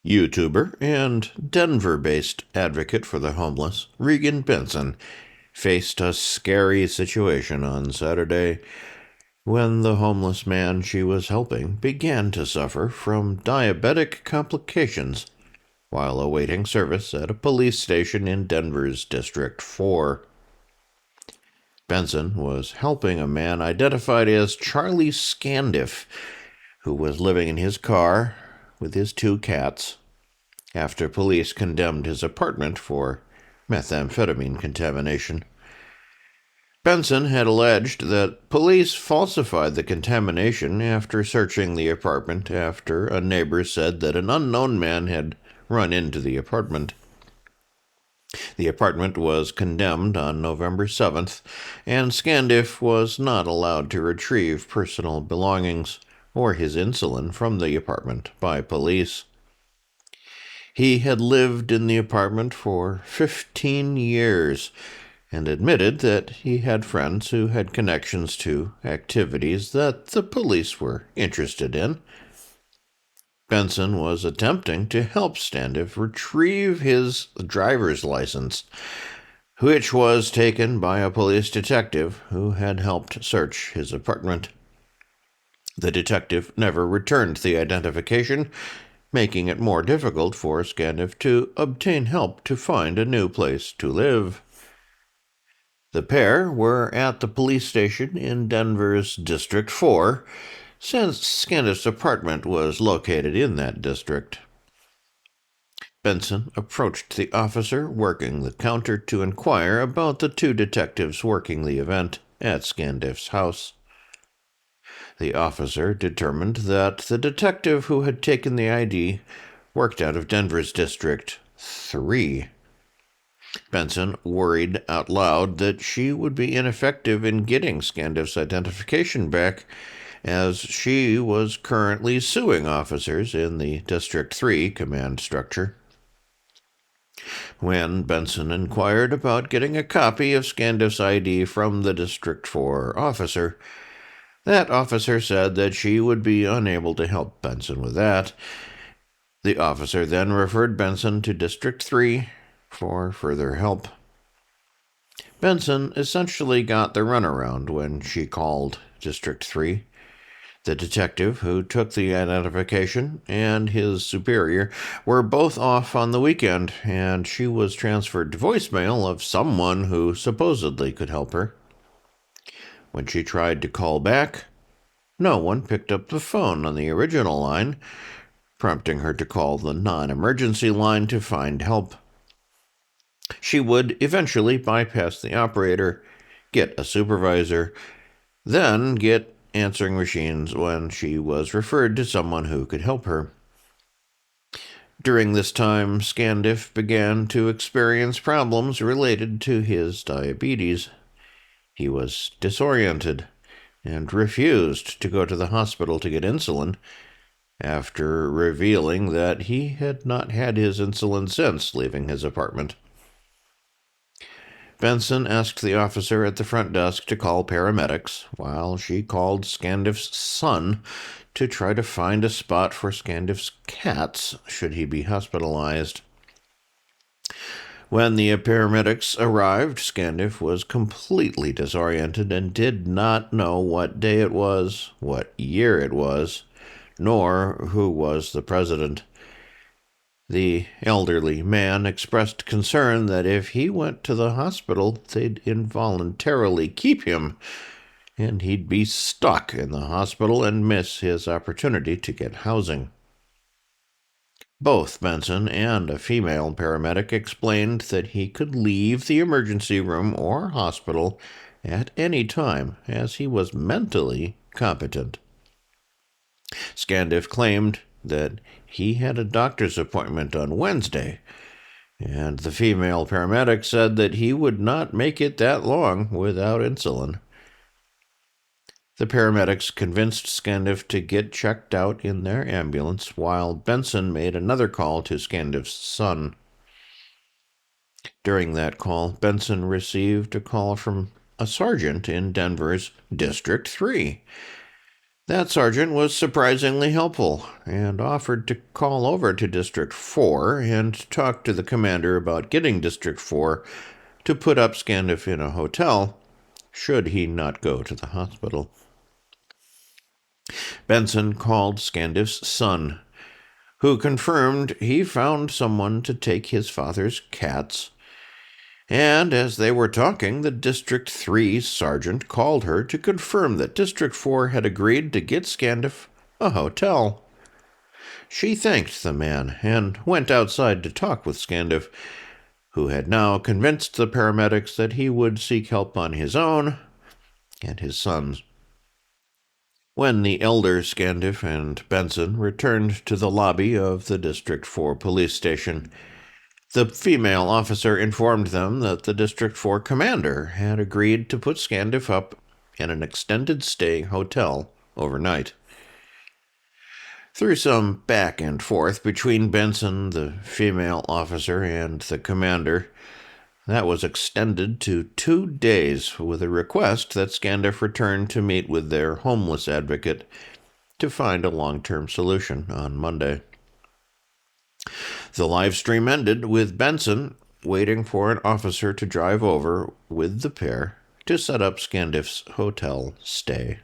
YouTuber and Denver-based advocate for the homeless, Regan Benson, faced a scary situation on Saturday when the homeless man she was helping began to suffer from diabetic complications while awaiting service at a police station in Denver's District 4. Benson was helping a man identified as Charlie Scandiff, who was living in his car with his 2 cats, after police condemned his apartment for methamphetamine contamination. Benson had alleged that police falsified the contamination after searching the apartment after a neighbor said that an unknown man had run into the apartment. The apartment was condemned on November 7th, and Scandiff was not allowed to retrieve personal belongings or his insulin from the apartment by police. He had lived in the apartment for 15 years and admitted that he had friends who had connections to activities that the police were interested in. Benson was attempting to help Scandiff retrieve his driver's license, which was taken by a police detective who had helped search his apartment. The detective never returned the identification, making it more difficult for Scandiff to obtain help to find a new place to live. The pair were at the police station in Denver's District 4, since Scandiff's apartment was located in that district. Benson approached the officer working the counter to inquire about the 2 detectives working the event at Scandiff's house. The officer determined that the detective who had taken the ID worked out of Denver's District 3. Benson worried out loud that she would be ineffective in getting Scandiff's identification back, as she was currently suing officers in the District 3 command structure. When Benson inquired about getting a copy of Scandiff's ID from the District 4 officer, that officer said that she would be unable to help Benson with that. The officer then referred Benson to District 3 for further help. Benson essentially got the runaround when she called District 3. The detective who took the identification and his superior were both off on the weekend, and she was transferred to voicemail of someone who supposedly could help her. When she tried to call back, no one picked up the phone on the original line, prompting her to call the non-emergency line to find help. She would eventually bypass the operator, get a supervisor, then get answering machines when she was referred to someone who could help her. During this time, Scandiff began to experience problems related to his diabetes. He was disoriented and refused to go to the hospital to get insulin, after revealing that he had not had his insulin since leaving his apartment. Benson asked the officer at the front desk to call paramedics, while she called Scandiff's son to try to find a spot for Scandiff's cats should he be hospitalized. When the paramedics arrived, Scandiff was completely disoriented and did not know what day it was, what year it was, nor who was the president. The elderly man expressed concern that if he went to the hospital, they'd involuntarily keep him, and he'd be stuck in the hospital and miss his opportunity to get housing. Both Benson and a female paramedic explained that he could leave the emergency room or hospital at any time, as he was mentally competent. Scandiff claimed that he had a doctor's appointment on Wednesday, and the female paramedic said that he would not make it that long without insulin. The paramedics convinced Scandiff to get checked out in their ambulance, while Benson made another call to Scandiff's son. During that call, Benson received a call from a sergeant in Denver's District 3. That sergeant was surprisingly helpful and offered to call over to District 4 and talk to the commander about getting District 4 to put up Scandiff in a hotel should he not go to the hospital. Benson called Scandiff's son, who confirmed he found someone to take his father's cats, and as they were talking, the District 3 sergeant called her to confirm that District 4 had agreed to get Scandiff a hotel. She thanked the man and went outside to talk with Scandiff, who had now convinced the paramedics that he would seek help on his own and his son's. When the elder Scandiff and Benson returned to the lobby of the District 4 police station, the female officer informed them that the District 4 commander had agreed to put Scandiff up in an extended-stay hotel overnight. Through some back and forth between Benson, the female officer, and the commander, that was extended to 2 days with a request that Scandiff return to meet with their homeless advocate to find a long-term solution on Monday. The live stream ended with Benson waiting for an officer to drive over with the pair to set up Scandiff's hotel stay.